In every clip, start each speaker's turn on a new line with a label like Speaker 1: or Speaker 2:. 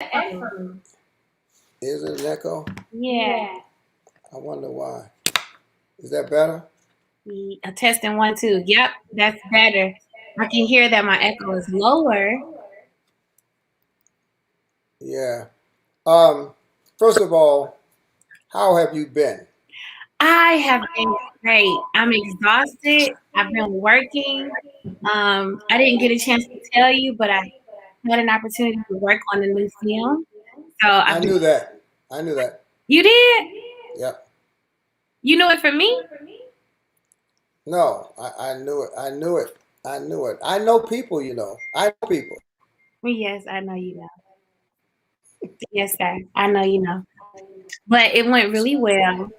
Speaker 1: echo.
Speaker 2: Is it an echo?
Speaker 1: Yeah.
Speaker 2: I wonder why. Is that better?
Speaker 1: Testing 1, 2. Yep, that's better. I can hear that my echo is lower.
Speaker 2: Yeah. First of all, how have you been?
Speaker 1: I have been great. I'm exhausted. I've been working. I didn't get a chance to tell you, but I had an opportunity to work on a new film. So
Speaker 2: I
Speaker 1: I've been.
Speaker 2: knew that. I knew that.
Speaker 1: You did?
Speaker 2: Yep.
Speaker 1: You know it from me?
Speaker 2: No, I knew it. I knew it. I knew it. I know people, you know. I know people.
Speaker 1: Yes, I know you know. Yes, sir. I know you know. But it went really well,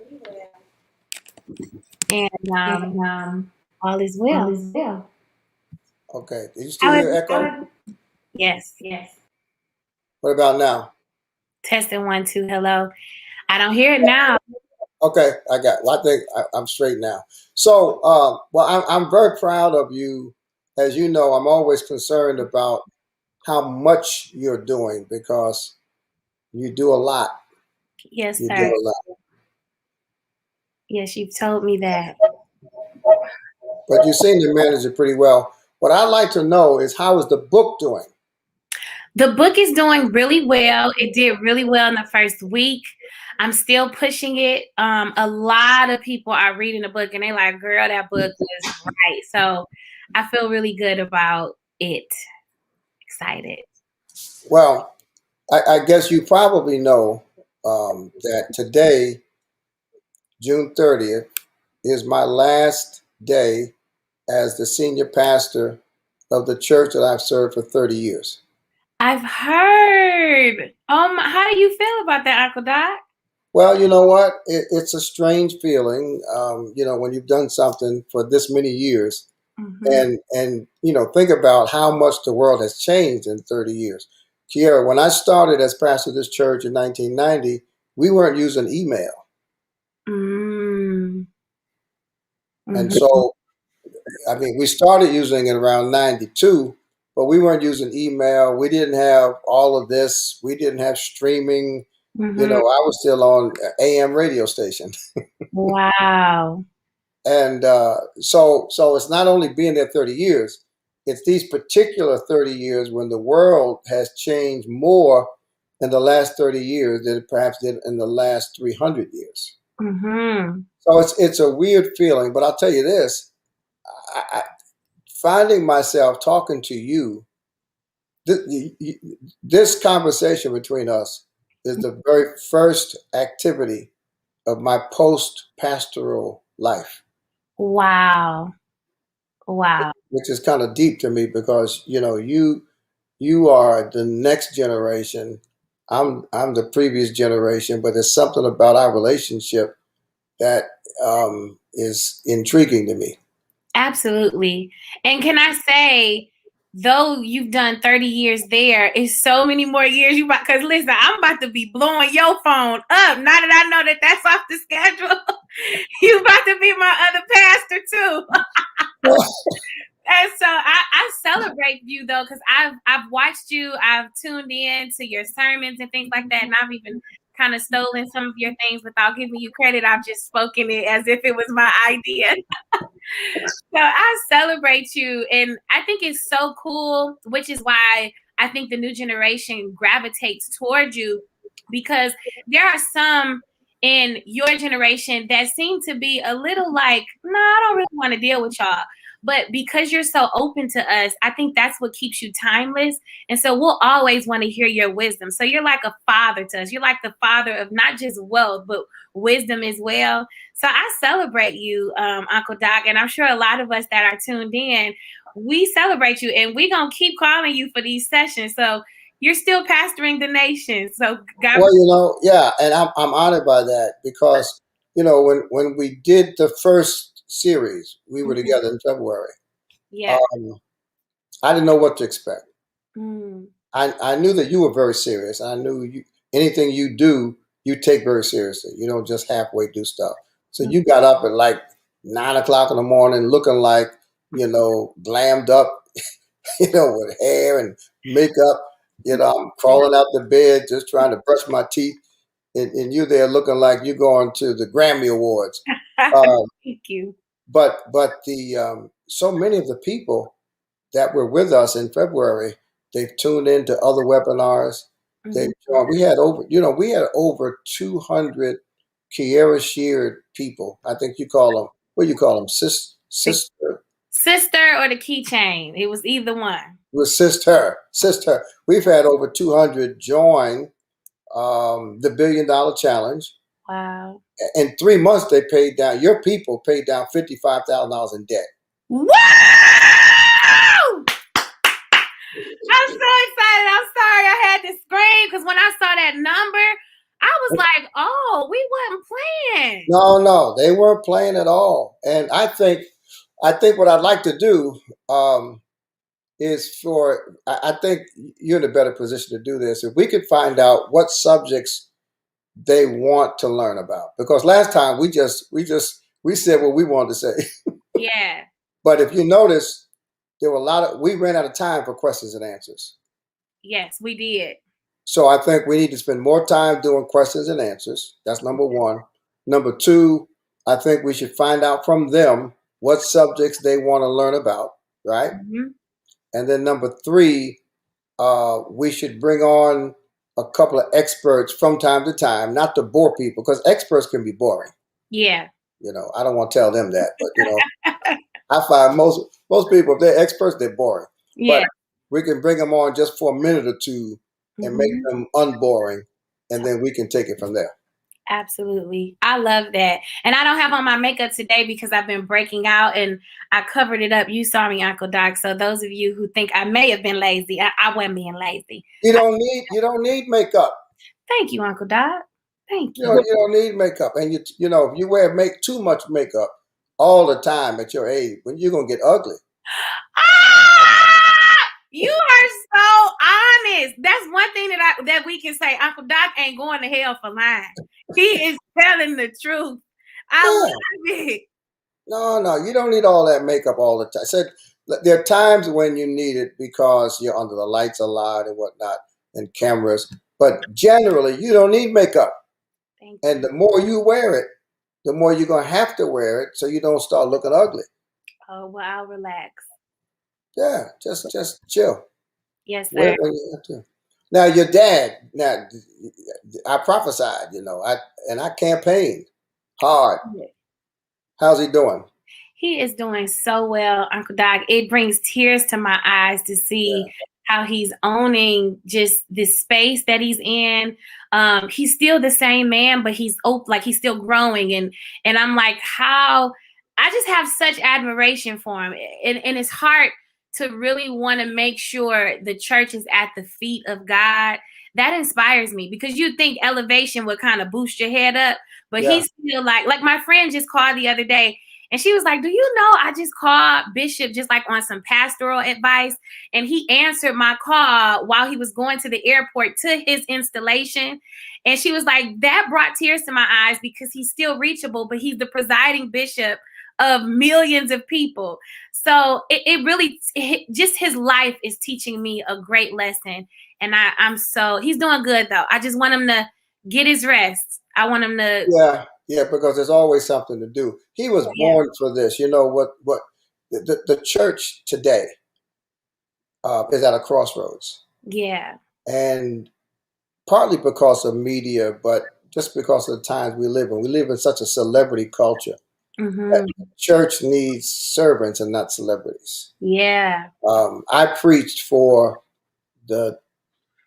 Speaker 1: and
Speaker 2: And
Speaker 1: all is
Speaker 2: all
Speaker 1: well.
Speaker 2: is well. Okay. Do you still
Speaker 1: How
Speaker 2: hear
Speaker 1: have
Speaker 2: echo?
Speaker 1: Yes.
Speaker 2: Yes. What about now?
Speaker 1: Testing 1, 2. Hello. I don't hear it now.
Speaker 2: Okay, I got. Well, I think I'm straight now. So, well, I'm very proud of you. As you know, I'm always concerned about how much you're doing because you do a lot.
Speaker 1: Yes,
Speaker 2: You do
Speaker 1: sir.
Speaker 2: a lot.
Speaker 1: Yes, you've told me that.
Speaker 2: But you seem to manage it pretty well. What I'd like to know is how is the book doing?
Speaker 1: The book is doing really well. It did really well in the first week. I'm still pushing it. A lot of people are reading the book and they're like, girl, that book was right. So I feel really good about it. Excited.
Speaker 2: Well, I guess you probably know that today, June 30th, is my last day as the senior pastor of the church that I've served for 30 years.
Speaker 1: I've heard. How do you feel about that, Uncle Doc?
Speaker 2: Well, you know what? It's a strange feeling, when you've done something for this many years,
Speaker 1: Mm-hmm.
Speaker 2: and think about how much the world has changed in 30 years. Kierra, when I started as pastor of this church in 1990, we weren't using email,
Speaker 1: Mm.
Speaker 2: and
Speaker 1: Mm-hmm.
Speaker 2: so I mean, we started using it around 92, but we weren't using email. We didn't have all of this. We didn't have streaming.
Speaker 1: Mm-hmm.
Speaker 2: I was still on AM radio station.
Speaker 1: Wow.
Speaker 2: And so it's not only being there 30 years, it's these particular 30 years when the world has changed more in the last 30 years than it perhaps did in the last 300 years.
Speaker 1: Mm-hmm.
Speaker 2: So it's a weird feeling, but I'll tell you this, finding myself talking to you, this conversation between us is the very first activity of my post pastoral life,
Speaker 1: Wow. Wow.
Speaker 2: which is kind of deep to me because you are the next generation. I'm the previous generation, but there's something about our relationship that is intriguing to me.
Speaker 1: Absolutely. And can I say, though you've done 30 years there, it's so many more years because listen, I'm about to be blowing your phone up. Now that I know that that's off the schedule, you about to be my other pastor too. And so I celebrate you though, because I've watched you, I've tuned in to your sermons and things like that, and I've even kind of stolen some of your things without giving you credit. I've just spoken it as if it was my idea. So I celebrate you, and I think it's so cool, which is why I think the new generation gravitates towards you, because there are some in your generation that seem to be a little like, no, I don't really want to deal with y'all. But because you're so open to us, I think that's what keeps you timeless. And so we'll always want to hear your wisdom. So you're like a father to us. You're like the father of not just wealth, but wisdom as well. So I celebrate you, Uncle Doc, and I'm sure a lot of us that are tuned in, we celebrate you, and we're gonna keep calling you for these sessions. So you're still pastoring the nation. So God,
Speaker 2: Well, yeah, and I'm honored by that because when we did the first series, we were together in February.
Speaker 1: yeah.
Speaker 2: Um, I didn't know what to expect.
Speaker 1: Mm.
Speaker 2: I knew that you were very serious. I knew anything you do, you take very seriously. You don't just halfway do stuff. So you got up at like 9 o'clock in the morning, looking like glammed up, with hair and makeup. I'm crawling out the bed, just trying to brush my teeth, and you there looking like you're going to the Grammy Awards.
Speaker 1: Thank you.
Speaker 2: But the so many of the people that were with us in February, they've tuned into other webinars. They've joined. We had over 200 Kierra Sheard people. I think you call them, what do you call them? Sister.
Speaker 1: Sister or the keychain. It was either one.
Speaker 2: It was sister. We've had over 200 join the $1 billion challenge.
Speaker 1: Wow.
Speaker 2: In 3 months, they paid down. Your people paid down $55,000 in debt.
Speaker 1: Wow! I'm so excited. I'm sorry I had to scream because when I saw that number, I was like, oh, we wasn't playing.
Speaker 2: No, they weren't playing at all. And I think what I'd like to do is I think you're in a better position to do this. If we could find out what subjects they want to learn about, because last time we said what we wanted to say.
Speaker 1: Yeah.
Speaker 2: But if you notice, there were we ran out of time for questions and answers.
Speaker 1: Yes, we did.
Speaker 2: So I think we need to spend more time doing questions and answers. That's number one. Number two, I think we should find out from them what subjects they want to learn about, right?
Speaker 1: Mm-hmm.
Speaker 2: And then number three, we should bring on a couple of experts from time to time, not to bore people, because experts can be boring.
Speaker 1: Yeah.
Speaker 2: I don't want to tell them that, but I find most people, if they're experts, they're boring.
Speaker 1: Yeah.
Speaker 2: But we can bring them on just for a minute or two and make them unboring, and then we can take it from there.
Speaker 1: Absolutely. I love that. And I don't have on my makeup today because I've been breaking out and I covered it up. You saw me, Uncle Doc. So those of you who think I may have been lazy, I wasn't being lazy.
Speaker 2: You don't need makeup.
Speaker 1: Thank you, Uncle Doc. Thank you.
Speaker 2: You don't need makeup. And if you wear too much makeup all the time at your age, when you're gonna get ugly.
Speaker 1: You are so honest. That's one thing that we can say. Uncle Doc ain't going to hell for lying. He is telling the truth. I love it.
Speaker 2: No, you don't need all that makeup all the time. I said there are times when you need it because you're under the lights a lot and whatnot and cameras. But generally, you don't need makeup.
Speaker 1: Thank you.
Speaker 2: And the more you wear it, the more you're gonna have to wear it so you don't start looking ugly.
Speaker 1: Oh, well, I'll relax.
Speaker 2: Yeah, just chill.
Speaker 1: Yes, sir.
Speaker 2: Now your dad. Now I prophesied, I campaigned hard. How's he doing?
Speaker 1: He is doing so well, Uncle Doc. It brings tears to my eyes to see how he's owning just this space that he's in. He's still the same man, but he's he's still growing. And I'm like, how I just have such admiration for him. And his heart to really want to make sure the church is at the feet of God. That inspires me because you'd think elevation would kind of boost your head up, but he's still like my friend just called the other day and she was like, do you know, I just called Bishop just like on some pastoral advice. And he answered my call while he was going to the airport to his installation. And she was like, that brought tears to my eyes because he's still reachable, but he's the presiding bishop of millions of people. So it really, just his life is teaching me a great lesson. And he's doing good though. I just want him to get his rest. I want him to.
Speaker 2: Yeah, because there's always something to do. He was born for this. You know what the church today is at a crossroads.
Speaker 1: Yeah.
Speaker 2: And partly because of media, but just because of the times we live in. We live in such a celebrity culture.
Speaker 1: Mm-hmm.
Speaker 2: The church needs servants and not celebrities.
Speaker 1: Yeah.
Speaker 2: I preached for the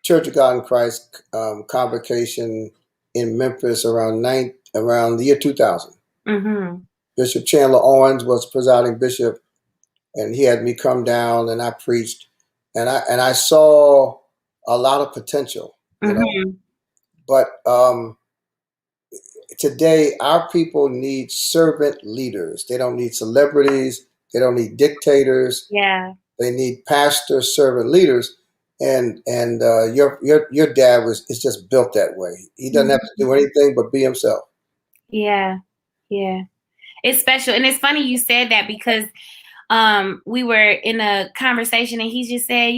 Speaker 2: Church of God in Christ convocation in Memphis around the year 2000.
Speaker 1: Mm-hmm.
Speaker 2: Bishop Chandler Owens was presiding bishop, and he had me come down and I preached, and I saw a lot of potential. But today, our people need servant leaders. They don't need celebrities. They don't need dictators.
Speaker 1: Yeah.
Speaker 2: They need pastor servant leaders. And your dad is just built that way. He doesn't have to do anything but be himself.
Speaker 1: Yeah. Yeah. It's special. And it's funny you said that because we were in a conversation and he just said,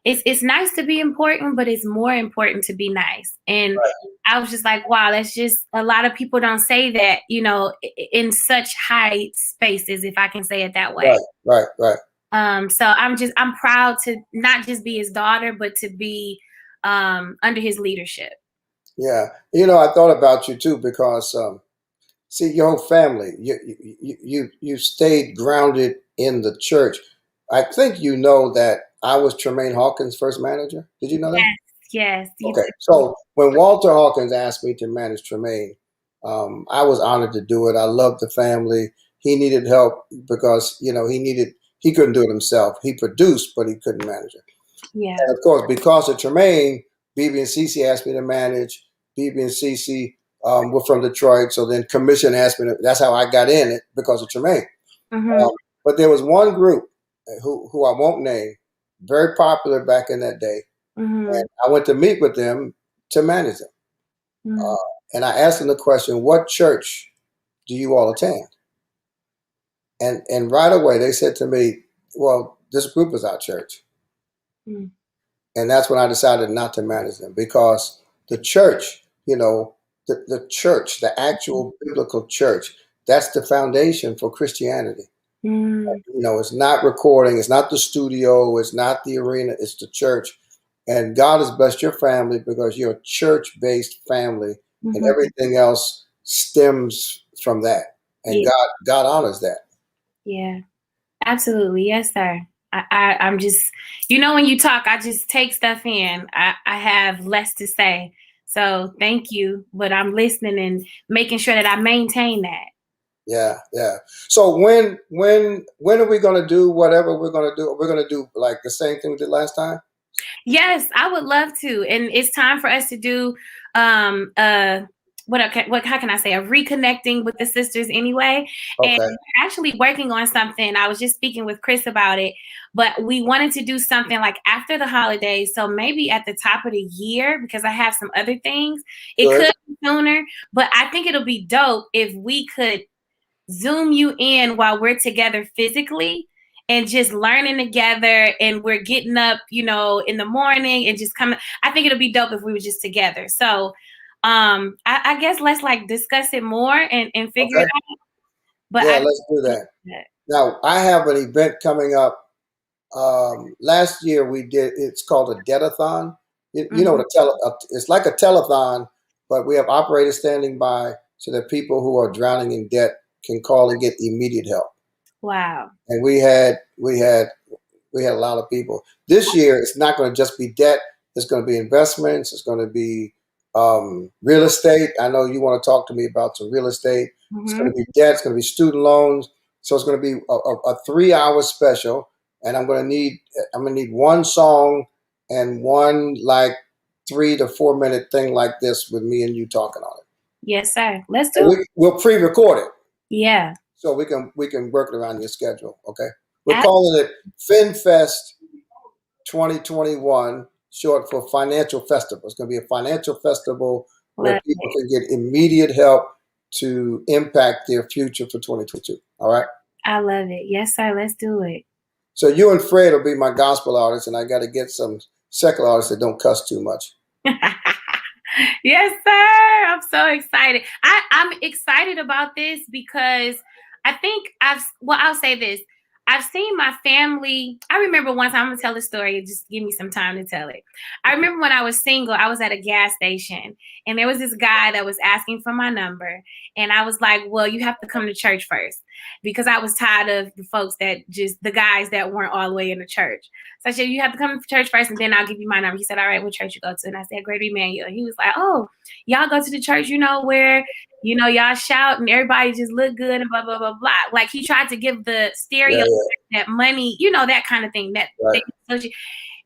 Speaker 1: it's nice to be important, but it's more important to be nice. And
Speaker 2: Right,
Speaker 1: I was just like, wow, that's just a lot of people don't say that, in such high spaces, if I can say it that way.
Speaker 2: right, right, right.
Speaker 1: So I'm proud to not just be his daughter, but to be under his leadership.
Speaker 2: Yeah. I thought about you too because see, your whole family, you stayed grounded in the church. I think you know that I was Tremaine Hawkins' first manager. Did you know that?
Speaker 1: Yes, yes, you
Speaker 2: Okay, so when Walter Hawkins asked me to manage Tremaine, I was honored to do it. I loved the family. He needed help because he couldn't do it himself. He produced, but he couldn't manage it.
Speaker 1: yeah.
Speaker 2: And of course, because of Tremaine, BB and CC asked me to manage. BB and CC were from Detroit, so then Commission asked me. That's how I got in it because of Tremaine.
Speaker 1: Mm-hmm,
Speaker 2: Um, but there was one group who I won't name, very popular back in that day,
Speaker 1: mm-hmm,
Speaker 2: and I went to meet with them to manage them.
Speaker 1: mm-hmm,
Speaker 2: Uh, and I asked them the question, "What church do you all attend?" And right away they said to me, "Well, this group is our church."
Speaker 1: mm-hmm.
Speaker 2: And that's when I decided not to manage them because the church, the church, the actual biblical church, that's the foundation for Christianity.
Speaker 1: Mm-hmm.
Speaker 2: It's not recording, it's not the studio, it's not the arena, it's the church. And God has blessed your family because you're a church-based family, and
Speaker 1: Mm-hmm.
Speaker 2: everything else stems from that. And
Speaker 1: Yeah,
Speaker 2: God honors that.
Speaker 1: yeah, absolutely. Yes, sir. I'm just, when you talk, I just take stuff in. I have less to say. So thank you, but I'm listening and making sure that I maintain that.
Speaker 2: Yeah, yeah. So when are we gonna do whatever we're gonna do? We're gonna do like the same thing we did last time.
Speaker 1: Yes, I would love to. And it's time for us to do how can I say, a reconnecting with the sisters anyway. And
Speaker 2: Okay,
Speaker 1: we're actually working on something. I was just speaking with Chris about it, but we wanted to do something like after the holidays. So maybe at the top of the year, because I have some other things. It
Speaker 2: good.
Speaker 1: could be sooner, but I think it'll be dope if we could Zoom you in while we're together physically and just learning together, and we're getting up, in the morning and just coming. I think it'll be dope if we were just together. So I guess let's like discuss it more and figure
Speaker 2: Okay.
Speaker 1: it out. But
Speaker 2: Yeah,
Speaker 1: I
Speaker 2: let's do that. Now I have an event coming up. Last year we did. It's called a debt-a-thon. You know
Speaker 1: Mhm.
Speaker 2: what it's like a telethon, but we have operators standing by so that people who are drowning in debt can call and get immediate help.
Speaker 1: Wow.
Speaker 2: And we had a lot of people. This year, it's not going to just be debt. It's going to be investments. It's going to be real estate. I know you want to talk to me about some real estate. It's going
Speaker 1: Hmm.
Speaker 2: to be debt. It's going to be student loans. So it's going to be a 3 hour special. And I'm gonna need one song and one like 3 to 4 minute thing like this with me and you talking on it.
Speaker 1: Yes, sir. Let's
Speaker 2: And
Speaker 1: do it.
Speaker 2: we'll pre-record it
Speaker 1: Yeah.
Speaker 2: so we can work it around your schedule. Okay. We're calling it FinFest 2021, short for Financial Festival. It's going to be a financial festival where
Speaker 1: Love
Speaker 2: people
Speaker 1: it.
Speaker 2: can get immediate help to impact their future for 2022. All right.
Speaker 1: I love it. Yes, sir. Let's do it.
Speaker 2: So you and Fred will be my gospel artists, and I got to get some secular artists that don't cuss too much.
Speaker 1: Yes, sir. I'm so excited. I'm excited about this because I think I'll say this. I've seen my family. I remember one time, I'm going to tell the story. Just give me some time to tell it. I remember when I was single, I was at a gas station and there was this guy that was asking for my number. And I was like, well, you have to come to church first, because I was tired of the guys that weren't all the way in the church. So I said, you have to come to church first and then I'll give you my number. He said, all right, what church you go to? And I said, Greater Emmanuel. He was like, oh, y'all go to the church, where, y'all shout and everybody just look good and blah, blah, blah, blah. Like he tried to give the
Speaker 2: Yeah,
Speaker 1: stereo
Speaker 2: yeah,
Speaker 1: that money, that kind of thing.
Speaker 2: right.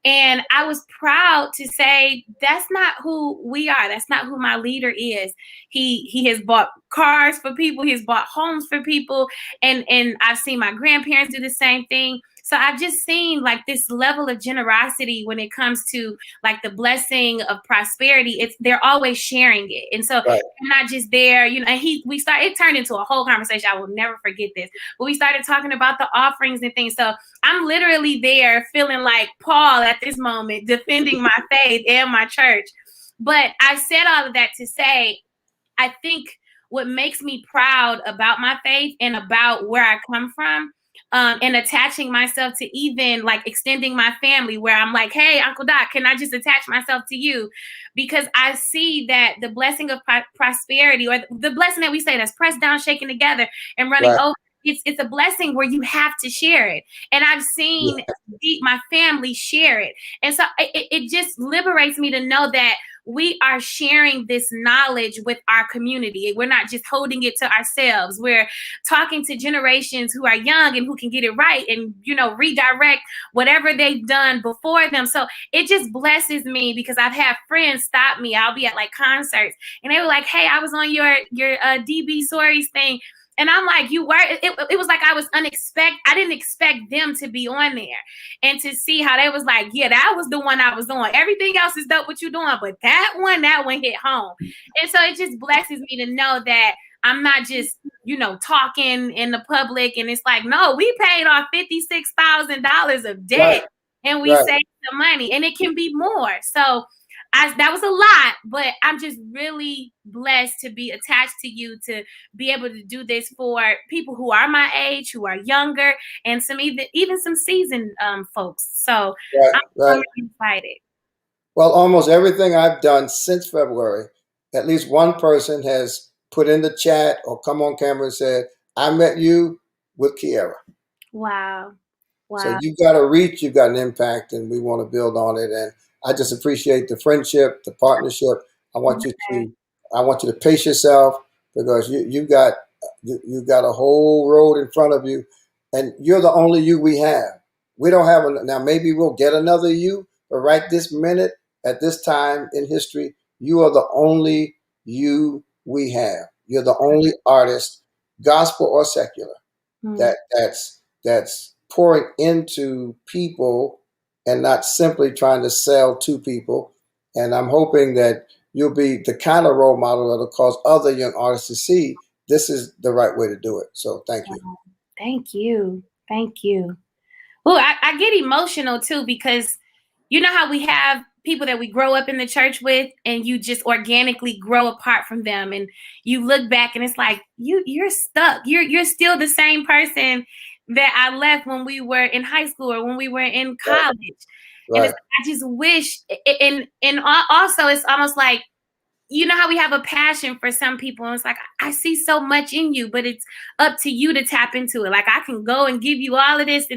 Speaker 1: And I was proud to say, that's not who we are. That's not who my leader is. He has bought cars for people. He's bought homes for people. And I've seen my grandparents do the same thing. So I've just seen like this level of generosity when it comes to like the blessing of prosperity. They're always sharing it. And so
Speaker 2: Right.
Speaker 1: I'm not just there, and it turned into a whole conversation. I will never forget this. But we started talking about the offerings and things. So I'm literally there feeling like Paul at this moment, defending my faith and my church. But I said all of that to say, I think what makes me proud about my faith and about where I come from, and attaching myself to even like extending my family, where I'm like, hey, Uncle Doc, can I just attach myself to you? Because I see that the blessing of prosperity, or the blessing that we say that's pressed down, shaken together, and running
Speaker 2: Right.
Speaker 1: over, it's a blessing where you have to share it. And I've seen my family share it. And so it just liberates me to know that we are sharing this knowledge with our community. We're not just holding it to ourselves. We're talking to generations who are young and who can get it right and, redirect whatever they've done before them. So it just blesses me because I've had friends stop me. I'll be at like concerts and they were like, hey, I was on your DB Stories thing. And I'm like, you were, it was like I didn't expect them to be on there. And to see how they was like, yeah, that was the one I was on. Everything else is dope what you doing, but that one hit home. And so it just blesses me to know that I'm not just, talking in the public. And it's like, no, we paid off $56,000 of debt,
Speaker 2: Right.
Speaker 1: and we saved some money, and it can be more. So that was a lot, but I'm just really blessed to be attached to you, to be able to do this for people who are my age, who are younger, and even some seasoned folks. So I'm really excited.
Speaker 2: Well, almost everything I've done since February, at least one person has put in the chat or come on camera and said, I met you with Kierra.
Speaker 1: Wow.
Speaker 2: So you've got a reach, you've got an impact, and we want to build on it. And I just appreciate the friendship, the partnership. I want you to pace yourself, because you got a whole road in front of you, and you're the only you we have. We don't have now. Maybe we'll get another you, but right this minute, at this time in history, you are the only you we have. You're the only artist, gospel or secular, that's pouring into people and not simply trying to sell to people. And I'm hoping that you'll be the kind of role model that'll cause other young artists to see this is the right way to do it. So thank you.
Speaker 1: Thank you. Thank you. Well, I get emotional too, because you know how we have people that we grow up in the church with, and you just organically grow apart from them, and you look back and it's like you're stuck. You're still the same person that I left when we were in high school or when we were in college.
Speaker 2: Right.
Speaker 1: And I just wish, and also it's almost like, you know how we have a passion for some people, and it's like, I see so much in you, but it's up to you to tap into it. Like, I can go and give you all of this,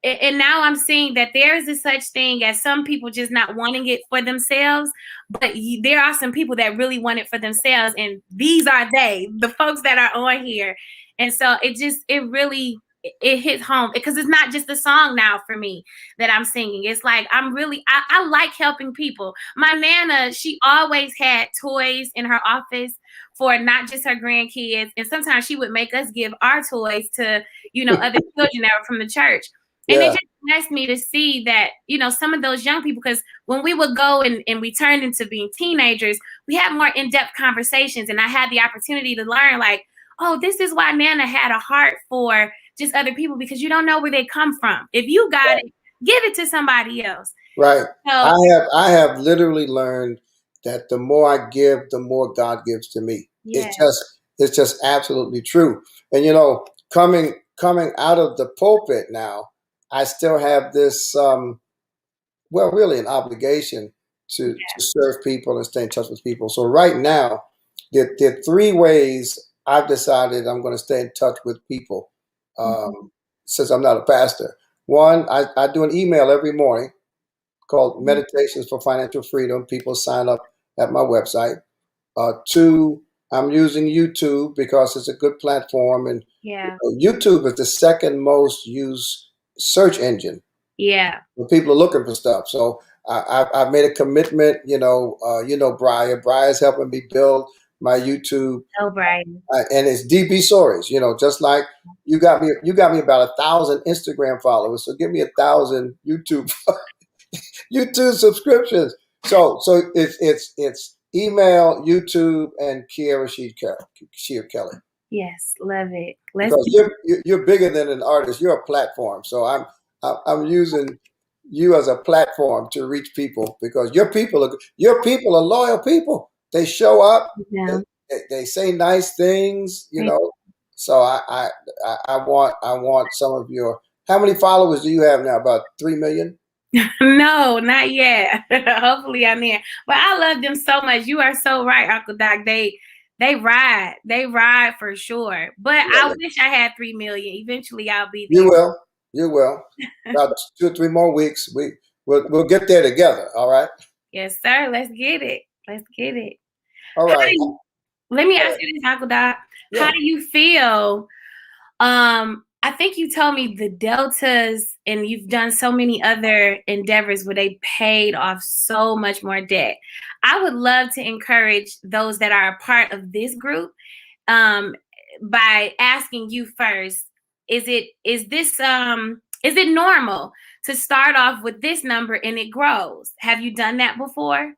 Speaker 1: and now I'm seeing that there is a such thing as some people just not wanting it for themselves, but there are some people that really want it for themselves, and these are the folks that are on here. And so it really hits home, because it's not just a song now for me that I'm singing. It's like I like helping people. My Nana, she always had toys in her office for not just her grandkids, and sometimes she would make us give our toys to other children that were from the church. And it just blessed me to see that, some of those young people, because when we would go and we turned into being teenagers, we had more in-depth conversations. And I had the opportunity to learn, like, oh, this is why Nana had a heart for just other people, because you don't know where they come from. If you got it, give it to somebody else.
Speaker 2: Right.
Speaker 1: So,
Speaker 2: I have literally learned that the more I give, the more God gives to me.
Speaker 1: yeah.
Speaker 2: It's just absolutely true. And coming out of the pulpit now, I still have this, really an obligation to serve people and stay in touch with people. So right now, there are three ways I've decided I'm going to stay in touch with people, since I'm not a pastor. One, I do an email every morning called Meditations for Financial Freedom. People sign up at my website. Two, I'm using YouTube because it's a good platform, and YouTube is the second most used search engine.
Speaker 1: Yeah.
Speaker 2: When people are looking for stuff. So I've made a commitment. Briar. Briar's helping me build my YouTube.
Speaker 1: Oh, right.
Speaker 2: And it's DB stories, just like you got me about 1,000 Instagram followers. So give me 1,000 YouTube subscriptions. So it's email, YouTube, and Kierra Sheard-Kelly.
Speaker 1: Yes, love it.
Speaker 2: Because you're bigger than an artist. You're a platform. So I'm using you as a platform to reach people, because your people are loyal people. They show up.
Speaker 1: Yeah.
Speaker 2: They say nice things. So I want some of your. How many followers do you have now? About 3 million.
Speaker 1: No, not yet. Hopefully I'm there. But I love them so much. You are so right, Uncle Doc. They ride for sure. But yeah. I wish I had 3 million. Eventually I'll be there.
Speaker 2: You will. About 2 or 3 more weeks. We'll get there together. All right.
Speaker 1: Yes, sir. Let's get it.
Speaker 2: All right.
Speaker 1: Let me ask you this, Uncle Doc. Yeah. How do you feel? I think you told me the Deltas, and you've done so many other endeavors where they paid off so much more debt. I would love to encourage those that are a part of this group by asking you first, is it normal to start off with this number and it grows? Have you done that before?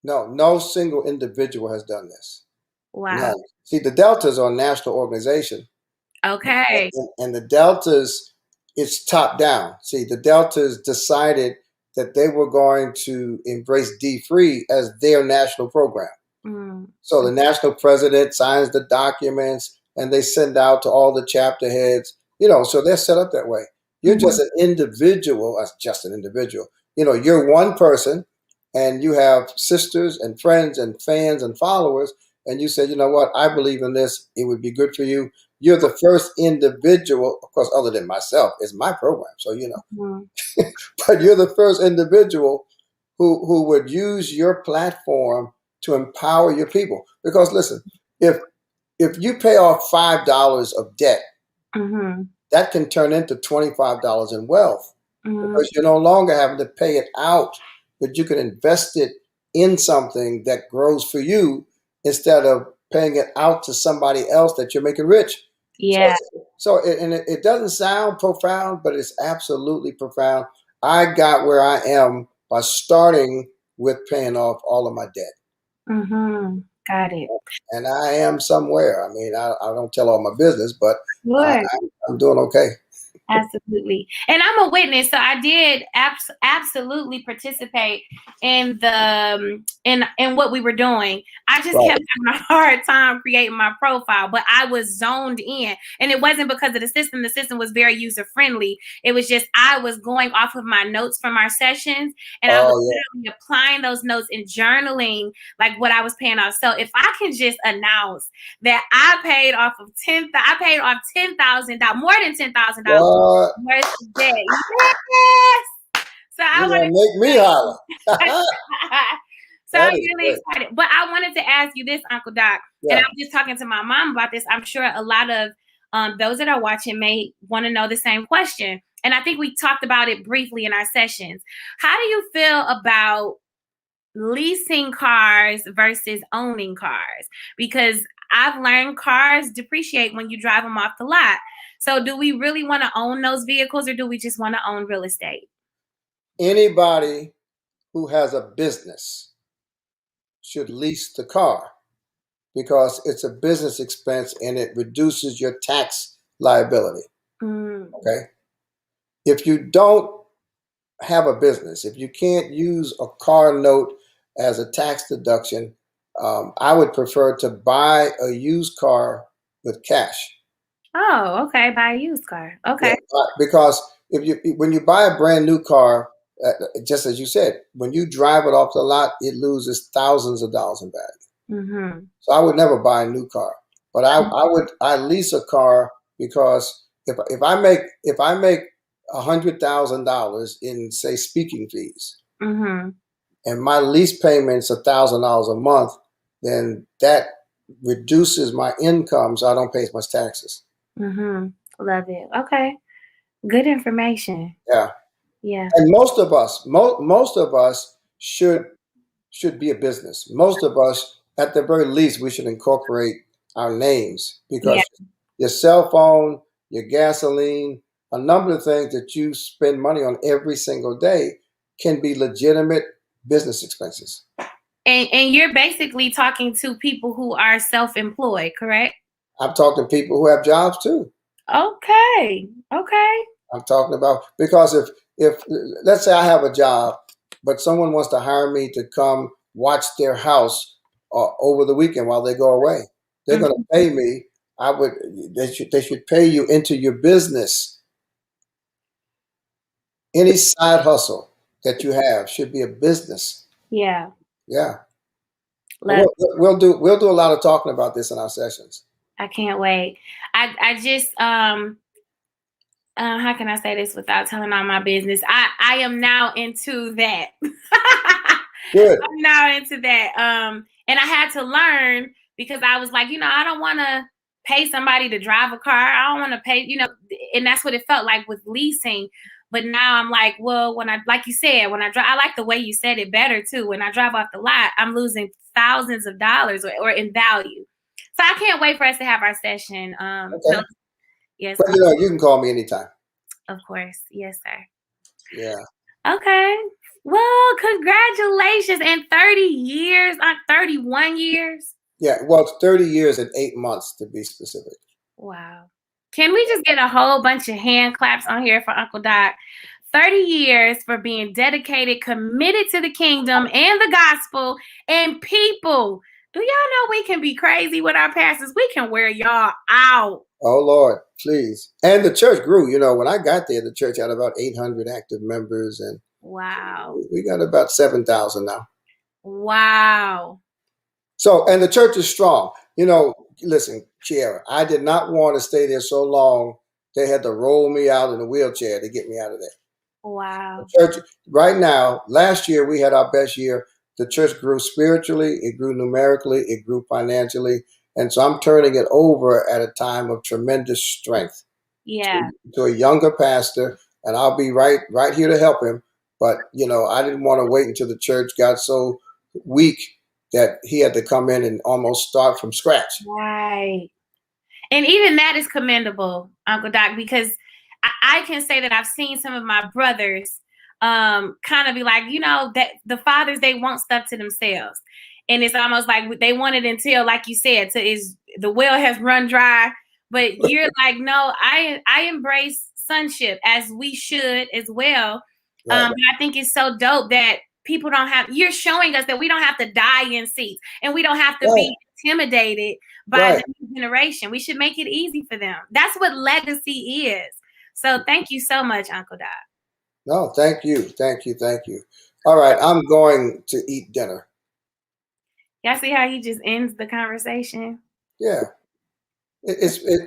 Speaker 2: No single individual has done this.
Speaker 1: Wow.
Speaker 2: None. See, the Deltas are a national organization.
Speaker 1: Okay.
Speaker 2: And the Deltas, it's top down. See, the Deltas decided that they were going to embrace D-Free as their national program. So the national president signs the documents and they send out to all the chapter heads, so they're set up that way. You're just an individual, you're one person, and you have sisters and friends and fans and followers. And you said, you know what, I believe in this. It would be good for you. You're the first individual, of course, other than myself, it's my program. So, but you're the first individual who would use your platform to empower your people. Because listen, if you pay off $5 of debt, that can turn into $25 in wealth, because you're no longer having to pay it out, but you can invest it in something that grows for you instead of paying it out to somebody else that you're making rich.
Speaker 1: Yeah.
Speaker 2: So it doesn't sound profound, but it's absolutely profound. I got where I am by starting with paying off all of my debt.
Speaker 1: Got it.
Speaker 2: And I am somewhere. I mean, I don't tell all my business, but I'm doing okay.
Speaker 1: Absolutely. And I'm a witness. So I did absolutely participate in in what we were doing. I just kept having a hard time creating my profile, but I was zoned in. And it wasn't because of the system. The system was very user friendly. It was just, I was going off of my notes from our sessions, and I was literally applying those notes and journaling like what I was paying off. So if I can just announce that I paid off $10,000, more than $10,000. Worth of debt. Yes. So I want to
Speaker 2: make me holler.
Speaker 1: So I'm really excited. But I wanted to ask you this, Uncle Doc, and I was just talking to my mom about this. I'm sure a lot of those that are watching may want to know the same question. And I think we talked about it briefly in our sessions. How do you feel about leasing cars versus owning cars? Because I've learned cars depreciate when you drive them off the lot. So do we really want to own those vehicles, or do we just want to own real estate?
Speaker 2: Anybody who has a business should lease the car, because it's a business expense and it reduces your tax liability. Okay. If you don't have a business, if you can't use a car note as a tax deduction, I would prefer to buy a used car with cash.
Speaker 1: Oh, okay. Buy a used car. Okay.
Speaker 2: Yeah, because when you buy a brand new car, just as you said, when you drive it off the lot, it loses thousands of dollars in value. So I would never buy a new car, but I lease a car, because if I make $100,000 in, say, speaking fees, and my lease payment's $1,000 a month, then that reduces my income, so I don't pay as much taxes.
Speaker 1: Love it. Okay. Good information.
Speaker 2: Yeah.
Speaker 1: Yeah.
Speaker 2: And most of us should be a business. Most of us at the very least, we should incorporate our names
Speaker 1: Yeah.
Speaker 2: because your cell phone, your gasoline, a number of things that you spend money on every single day can be legitimate business expenses.
Speaker 1: And you're basically talking to people who are self-employed, correct?
Speaker 2: I'm talking to people who have jobs too.
Speaker 1: Okay. Okay.
Speaker 2: I'm talking about because if let's say I have a job, but someone wants to hire me to come watch their house over the weekend while they go away, they're going to pay me. They should pay you into your business. Any side hustle that you have should be a business.
Speaker 1: Yeah.
Speaker 2: Yeah. We'll do a lot of talking about this in our sessions.
Speaker 1: I can't wait. I just how can I say this without telling all my business? I am now into that.
Speaker 2: Good.
Speaker 1: I'm now into that. And I had to learn because I was like, I don't want to pay somebody to drive a car. I don't want to pay, and that's what it felt like with leasing. But now I'm like, well, like you said, when I drive, I like the way you said it better too. When I drive off the lot, I'm losing thousands of dollars or in value. So I can't wait for us to have our session.
Speaker 2: Okay.
Speaker 1: So, yes.
Speaker 2: But you can call me anytime.
Speaker 1: Of course. Yes, sir.
Speaker 2: Yeah.
Speaker 1: Okay. Well, congratulations. And 30 years, 31 years.
Speaker 2: Yeah. Well, it's 30 years and 8 months to be specific.
Speaker 1: Wow. Can we just get a whole bunch of hand claps on here for Uncle Doc? 30 years for being dedicated, committed to the kingdom and the gospel and people. Do y'all know we can be crazy with our pastors? We can wear y'all out.
Speaker 2: Oh, Lord, please. And the church grew. When I got there, the church had about 800 active members. And
Speaker 1: wow,
Speaker 2: we got about 7,000 now.
Speaker 1: Wow.
Speaker 2: So, and the church is strong. Listen, Kierra, I did not want to stay there so long. They had to roll me out in a wheelchair to get me out of there.
Speaker 1: Wow.
Speaker 2: The church, right now, last year we had our best year. The church grew spiritually, it grew numerically, it grew financially. And so I'm turning it over at a time of tremendous strength.
Speaker 1: Yeah.
Speaker 2: To a younger pastor, and I'll be right here to help him. But, I didn't want to wait until the church got so weak that he had to come in and almost start from scratch.
Speaker 1: Right. And even that is commendable, Uncle Doc, because I can say that I've seen some of my brothers kind of be like, that the fathers, they want stuff to themselves. And it's almost like they want it until, like you said, the well has run dry. But you're like, no, I embrace sonship as we should as well.
Speaker 2: Right.
Speaker 1: But I think it's so dope that people you're showing us that we don't have to die in seats and we don't have to be intimidated by the new generation. We should make it easy for them. That's what legacy is. So thank you so much, Uncle Doc.
Speaker 2: No, thank you. Thank you. Thank you. All right. I'm going to eat dinner.
Speaker 1: Y'all see how he just ends the conversation?
Speaker 2: Yeah.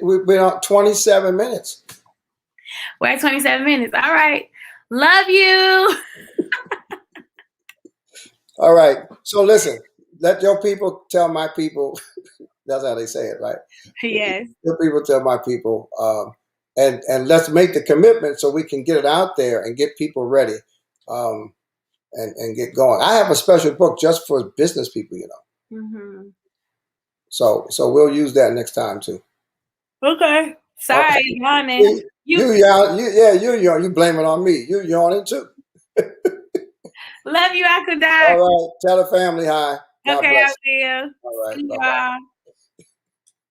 Speaker 2: We've been on 27 minutes.
Speaker 1: We're at 27 minutes. All right. Love you.
Speaker 2: All right. So listen, let your people tell my people. That's how they say it, right?
Speaker 1: Yes.
Speaker 2: Your people tell my people. And let's make the commitment so we can get it out there and get people ready and get going. I have a special book just for business people,
Speaker 1: Mm-hmm.
Speaker 2: So we'll use that next time too.
Speaker 1: Okay. Sorry, yawning.
Speaker 2: You yawn. You blame it on me. You yawning too.
Speaker 1: Love you, Uncle Doc.
Speaker 2: All right. Tell the family hi.
Speaker 1: God okay, bless. I will.
Speaker 2: All right.
Speaker 1: See
Speaker 2: bye-bye.